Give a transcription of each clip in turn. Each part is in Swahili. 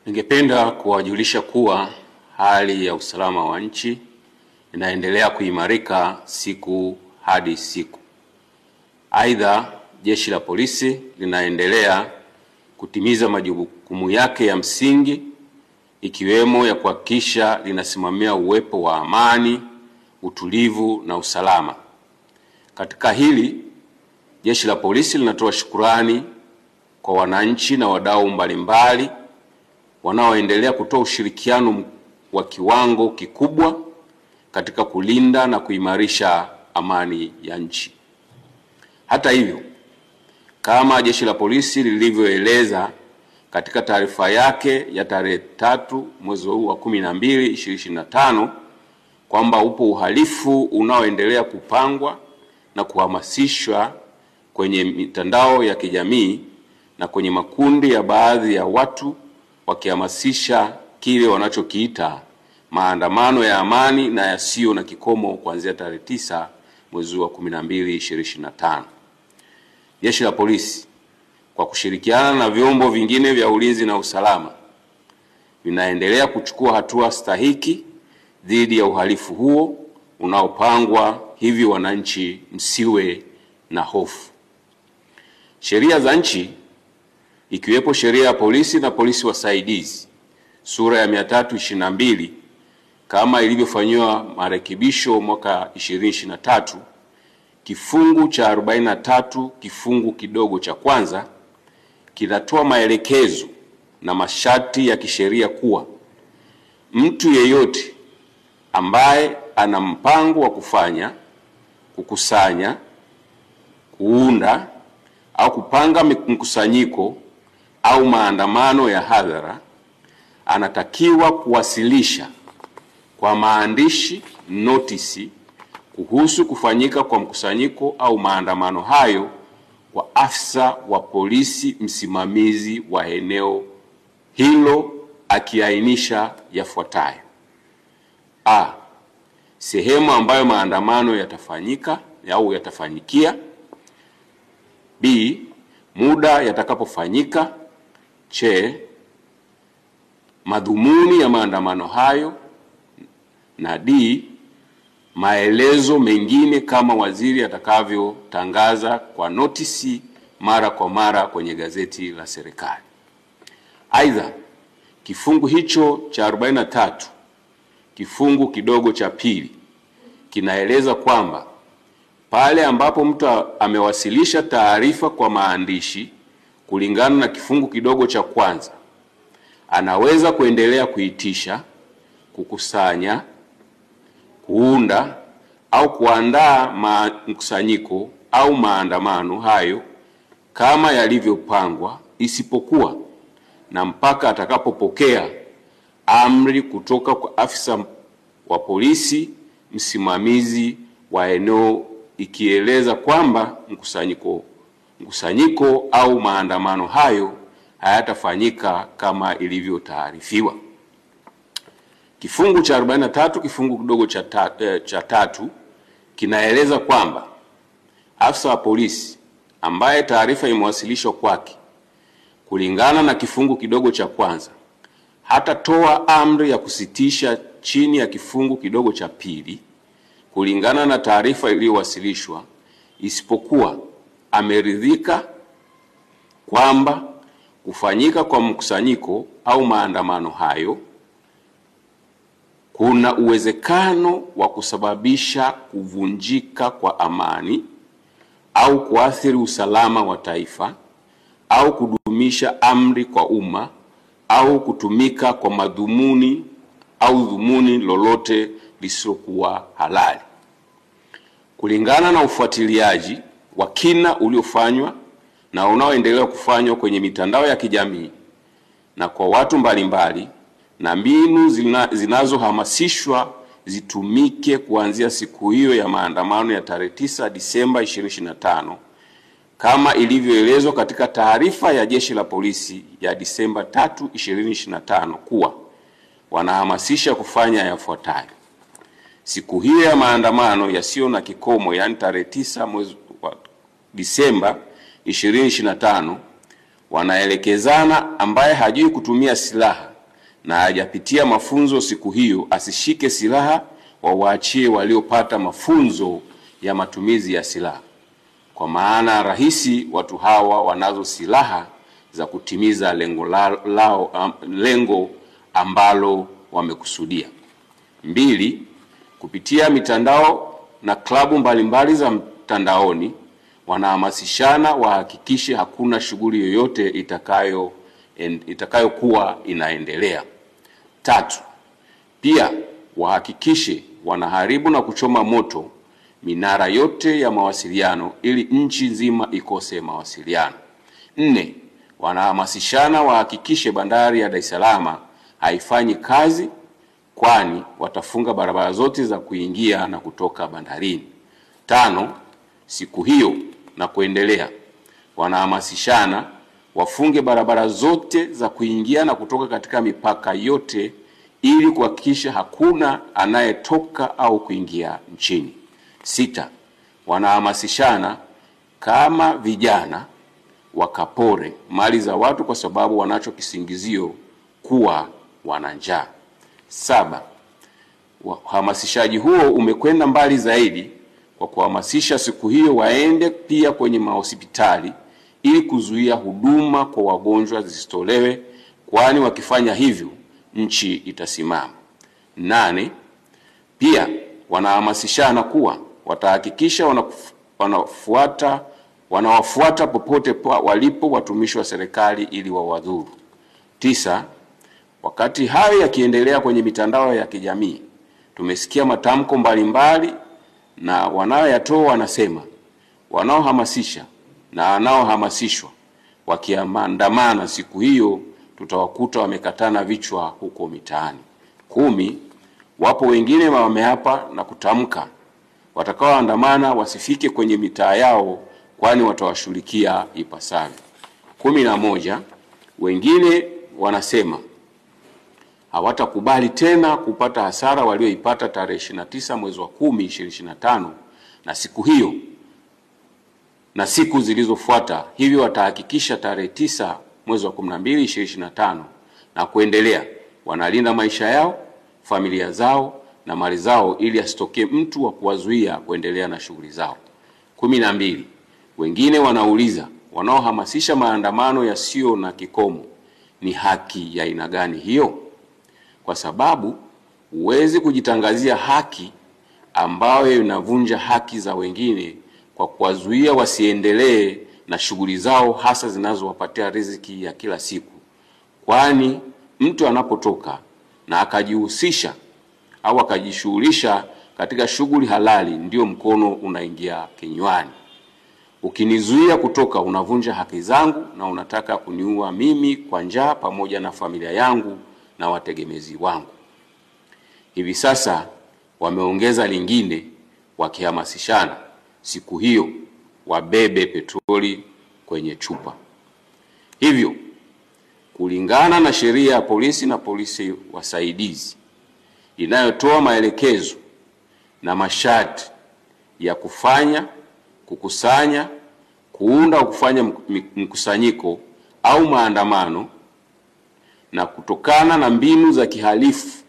Ningependa kuwajulisha kuwa hali ya usalama wa nchi inaendelea kuimarika siku hadi siku. Aidha, Jeshi la Polisi linaendelea kutimiza majukumu yake ya msingi, ikiwemo ya kuhakikisha linasimamia uwepo wa amani, utulivu na usalama. Katika hili, Jeshi la Polisi linatoa shukrani kwa wananchi na wadau mbalimbali wanaoendelea kutoa ushirikiano wa kiwango kikubwa katika kulinda na kuimarisha amani ya nchi. Hata hivyo, kama Jeshi la Polisi lilivyoeleza katika taarifa yake ya tarehe 3 mwezi wa 12 2025 kwamba upo uhalifu unaoendelea kupangwa na kuhamasishwa kwenye mitandao ya kijamii na kwenye makundi ya baadhi ya watu wakihamasisha kile wanachokiita maandamano ya amani na yasiyo na kikomo kuanzia tarehe 9 mwezi wa 12 2025. Jeshi la Polisi kwa kushirikiana na vyombo vingine vya ulinzi na usalama vinaendelea kuchukua hatua stahiki dhidi ya uhalifu huo unaopangwa, hivi wananchi msiwe na hofu. Sheria za nchi ikiwepo sheria ya polisi na polisi wasaidizi sura ya 322 kama ilivyofanywa marekebisho mwaka 2023, kifungu cha 43 kifungu kidogo cha kwanza kinatoa maelekezo na masharti ya kisheria kuwa mtu yeyote ambaye ana mpango wa kufanya, kukusanya, kuunda au kupanga mkusanyiko au maandamano ya hadhara anatakiwa kuwasilisha kwa maandishi notisi kuhusu kufanyika kwa mkusanyiko au maandamano hayo kwa afisa wa polisi msimamizi wa eneo hilo, akiainisha yafuatayo: A, sehemu ambayo maandamano yatafanyika au yatafanyikia; B, muda yatakapofanyika; C, madhumuni ya maandamano hayo; na D, maelezo mengine kama waziri atakavyotangaza kwa notisi mara kwa mara kwenye gazeti la serikali. Aidha, kifungu hicho cha 43 kifungu kidogo cha pili kinaeleza kwamba pale ambapo mtu amewasilisha taarifa kwa maandishi kulingana na kifungu kidogo cha kwanza, anaweza kuendelea kuitisha, kukusanya, kuunda au kuandaa mkusanyiko au maandamano hayo kama yalivyopangwa, isipokuwa na mpaka atakapopokea amri kutoka kwa afisa wa polisi msimamizi wa eneo ikieleza kwamba mkusanyiko au maandamano hayo hayatafanyika kama ilivyotaarifiwa. Kifungu cha 43 kifungu kidogo cha tatu kinaeleza kwamba afisa wa polisi ambaye taarifa imewasilishwa kwake kulingana na kifungu kidogo cha kwanza hatatoa amri ya kusitisha chini ya kifungu kidogo cha pili kulingana na taarifa iliyowasilishwa, isipokuwa ameridhika kwamba kufanyika kwa mkusanyiko au maandamano hayo kuna uwezekano wa kusababisha kuvunjika kwa amani au kuathiri usalama wa taifa au kudumisha amri kwa umma au kutumika kwa madhumuni au dhumuni lolote lisilokuwa halali. Kulingana na ufuatiliaji wa kina uliofanywa na unaoendelea kufanywa kwenye mitandao ya kijamii na kwa watu mbalimbali, na mbinu zinazohamasishwa zitumike kuanzia siku hiyo ya maandamano ya tarehe 9 Disemba 2025 kama ilivyoelezwa katika taarifa ya Jeshi la Polisi ya Disemba 3 2025 kuwa wanahamasisha kufanya yafuatayo: siku hiyo ya maandamano yasiyo na kikomo, yani tarehe 9 mwezi wa Disemba 2025, wanaelekezana ambaye hajui kutumia silaha na hajapitia mafunzo siku hiyo asishike silaha, waachie waliopata mafunzo ya matumizi ya silaha. Kwa maana rahisi watu hawa wanazo silaha za kutimiza lengo ambalo wamekusudia. 2. Kupitia mitandao na klabu mbalimbali za mtandaoni wanahamasishana wahakikishe hakuna shughuli yoyote itakayokuwa inaendelea. 3. Pia wahakikishe wanaharibu na kuchoma moto minara yote ya mawasiliano ili nchi nzima ikose mawasiliano. 4. Wanahamasishana wahakikishe bandari ya Dar es Salaam haifanyi kazi, kwani watafunga barabara zote za kuingia na kutoka bandarini. 5. Siku hiyo na kuendelea wanahamasishana wafunge barabara zote za kuingia na kutoka katika mipaka yote ili kuhakikisha hakuna anayetoka au kuingia nchini. 6. Wanahamasishana kama vijana wakapore mali za watu kwa sababu wanacho kisingizio kuwa wana njaa. 7. Uhamasishaji huo umekwenda mbali zaidi kwa kuhamasisha siku hiyo waende pia kwenye mahospitali ili kuzuia huduma kwa wagonjwa zisitolewe, kwani wakifanya hivyo nchi itasimama. 8. Pia wanahamasishana kuwa watahakikisha wanawafuata popote walipo watumishi wa serikali ili wawadhuru. 9. Wakati hayo yakiendelea kwenye mitandao ya kijamii, tumesikia matamko mbalimbali na wanaoyatoa wanasema wanaohamasisha na wanaohamasishwa wakiandamana siku hiyo tutawakuta wamekatana vichwa huko mitaani. 10. Wapo wengine wameapa na kutamka watakaoandamana wasifike kwenye mitaa yao, kwani watawashughulikia ipasavyo. 11. Wengine wanasema hawatakubali tena kupata hasara walioipata tarehe 29 mwezi wa 10 2025 na siku hiyo na siku zilizofuata, hivyo watahakikisha tarehe 9 mwezi wa 12 2025 na kuendelea wanalinda maisha yao, familia zao na mali zao ili asitokee mtu wa kuwazuia kuendelea na shughuli zao. 12. Wengine wanauliza wanaohamasisha maandamano yasiyo na kikomo ni haki ya aina gani hiyo? Kwa sababu huwezi kujitangazia haki ambayo inavunja haki za wengine kwa kuwazuia wasiendelee na shughuli zao hasa zinazowapatia riziki ya kila siku. Kwani mtu anapotoka na akajihusisha au akajishughulisha katika shughuli halali ndio mkono unaingia kinywani. Ukinizuia kutoka unavunja haki zangu na unataka kuniua mimi kwa njaa pamoja na familia yangu na wategemezi wangu. Hivi sasa wameongeza lingine wakihamasishana siku hiyo wabebe petroli kwenye chupa. Hivyo kulingana na sheria ya polisi na polisi wasaidizi inayotoa maelekezo na masharti ya kufanya, kukusanya, kuunda au kufanya mkusanyiko au maandamano, na kutokana na mbinu za kihalifu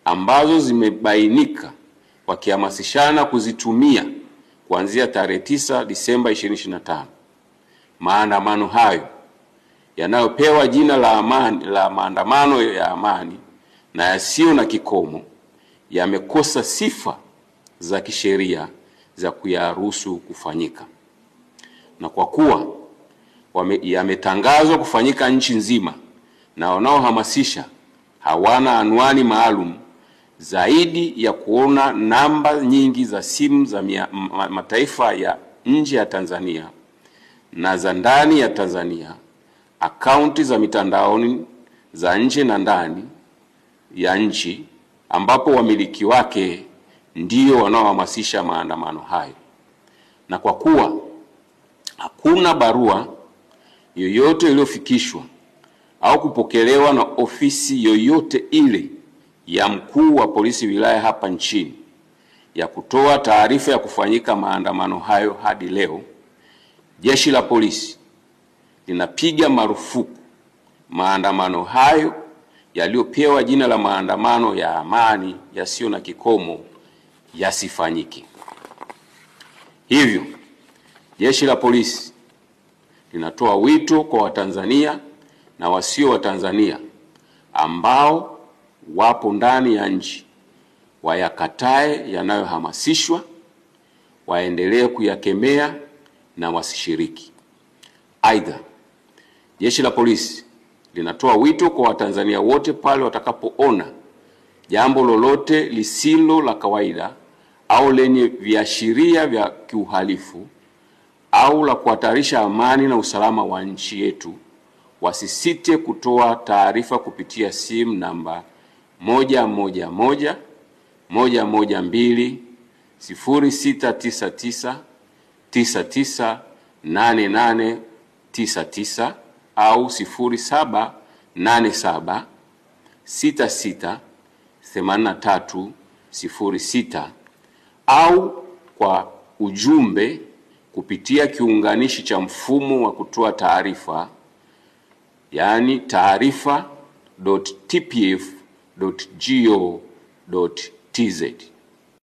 ambazo zimebainika wakihamasishana kuzitumia kuanzia tarehe 9 Disemba 2025, maandamano hayo yanayopewa jina la maandamano ya amani na yasiyo na kikomo yamekosa sifa za kisheria za kuyaruhusu kufanyika. Na kwa kuwa yametangazwa kufanyika nchi nzima na wanaohamasisha hawana anwani maalum zaidi ya kuona namba nyingi za simu za mataifa ya nje ya Tanzania na za ndani ya Tanzania, akaunti za mitandaoni za nje na ndani ya nchi ambapo wamiliki wake ndio wanaohamasisha maandamano hayo, na kwa kuwa hakuna barua yoyote iliyofikishwa au kupokelewa na ofisi yoyote ile ya mkuu wa polisi wilaya hapa nchini ya kutoa taarifa ya kufanyika maandamano hayo hadi leo, Jeshi la Polisi linapiga marufuku maandamano hayo yaliyopewa jina la maandamano ya amani yasiyo na kikomo yasifanyike. Hivyo, Jeshi la Polisi linatoa wito kwa Watanzania na wasio Watanzania ambao wapo ndani ya nchi wayakatae yanayohamasishwa, waendelee kuyakemea na wasishiriki. Aidha, Jeshi la Polisi linatoa wito kwa Watanzania wote pale watakapoona jambo lolote lisilo la kawaida au lenye viashiria vya kiuhalifu au la kuhatarisha amani na usalama wa nchi yetu, wasisite kutoa taarifa kupitia simu namba 111 112 0699 998899 au 0787 66 83 06 au kwa ujumbe kupitia kiunganishi cha mfumo wa kutoa taarifa, yani taarifa.tpf.go.tz.